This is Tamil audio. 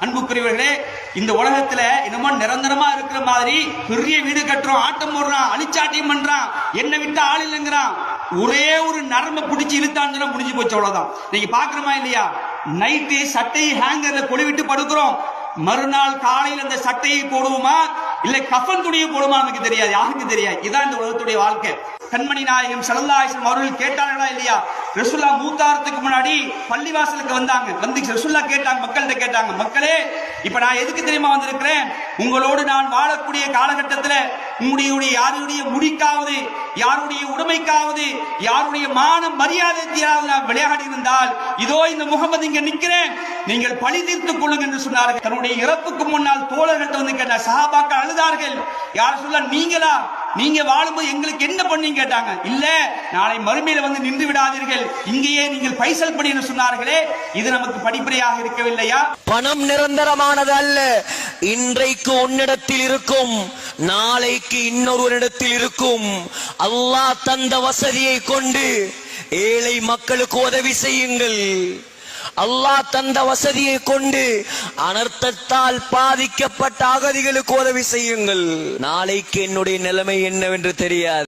அன்புக்குரியவர்களே, இந்த உலகத்துல என்னமோ நிரந்தரமா இருக்கிற மாதிரி பெரிய வீடு கட்டுறோம், ஆட்டம் போடுறான், அழிச்சாட்டியம் பண்றான், என்ன விட்டு ஆள் இல்லைங்கிறான். ஒரே ஒரு நரம்பை பிடிச்சி இழுத்தான்னு முடிஞ்சு போச்சு, அவ்வளவுதான். நீங்க பாக்குறோமா இல்லையா? நைட்டு சட்டையை ஹேங்கர்ல கொழுவிட்டு படுக்கிறோம், மறுநாள் காலையில் அந்த சட்டையை போடுவோமா இல்ல கஃபன் துணியை போடுமா நமக்கு தெரியாது, யாருக்கு தெரியாது. இதான் இந்த உலகத்துடைய வாழ்க்கை. கண்மணி நாயகம் ஸல்லல்லாஹு அலைஹி வஸல்லம் அவர்கள் கேட்டார்களா இல்லையா? ரசூலுல்லா மூத்தாரத்துக்கு முன்னாடி பள்ளிவாசலுக்கு வந்தாங்க. வந்து ரசூலுல்லா கேட்டாங்க, மக்கள்கிட்ட கேட்டாங்க, மக்களே இப்ப நான் எதுக்கு தெரியுமா வந்திருக்கிறேன்? உங்களோடு நான் வாழக்கூடிய காலகட்டத்தில் உங்களுடைய யாருடைய முடிக்காவது, யாருடைய உடைமைக்காவது, யாருடைய மான மரியாதையாவது நான் விளையாடி இருந்தால் இதோ இந்த முகமது இங்க நிற்கிறேன், நீங்கள் பழி தீர்த்துக் கொள்ளுங்க என்று சொன்னார்கள். தன்னுடைய இறப்புக்கு முன்னால் தோழர்கள் வந்து கேட்டார், சஹாபாக்கள் அழுதார்கள், யார் சொல்ல நீங்களா, நீங்க வாழும்போது எங்களுக்கு என்ன பண்ணீங்க கேட்டாங்க. இல்ல நாளை மறுமையில வந்து நின்று விடாதீர்கள், இங்கேயே நீங்கள் பைசல் பண்ணி என்று சொன்னார்களே, இது நமக்கு படிப்படியாக இருக்கவில்லையா? பணம் நிரந்தரமானது அல்ல. இன்றைக்கு உன்னிடத்தில் இருக்கும், நாளைக்கு இன்னொருவரிடத்தில் இருக்கும். அல்லாஹ் தந்த வசதியை கொண்டு ஏழை மக்களுக்கு உதவி செய்யுங்கள். அல்லாஹ் தந்த வசதியை கொண்டு அனர்த்தத்தால் பாதிக்கப்பட்ட அகதிகளுக்கு உதவி செய்யுங்கள். நாளைக்கு என்னுடைய நிலைமை என்னவென்று தெரியாது.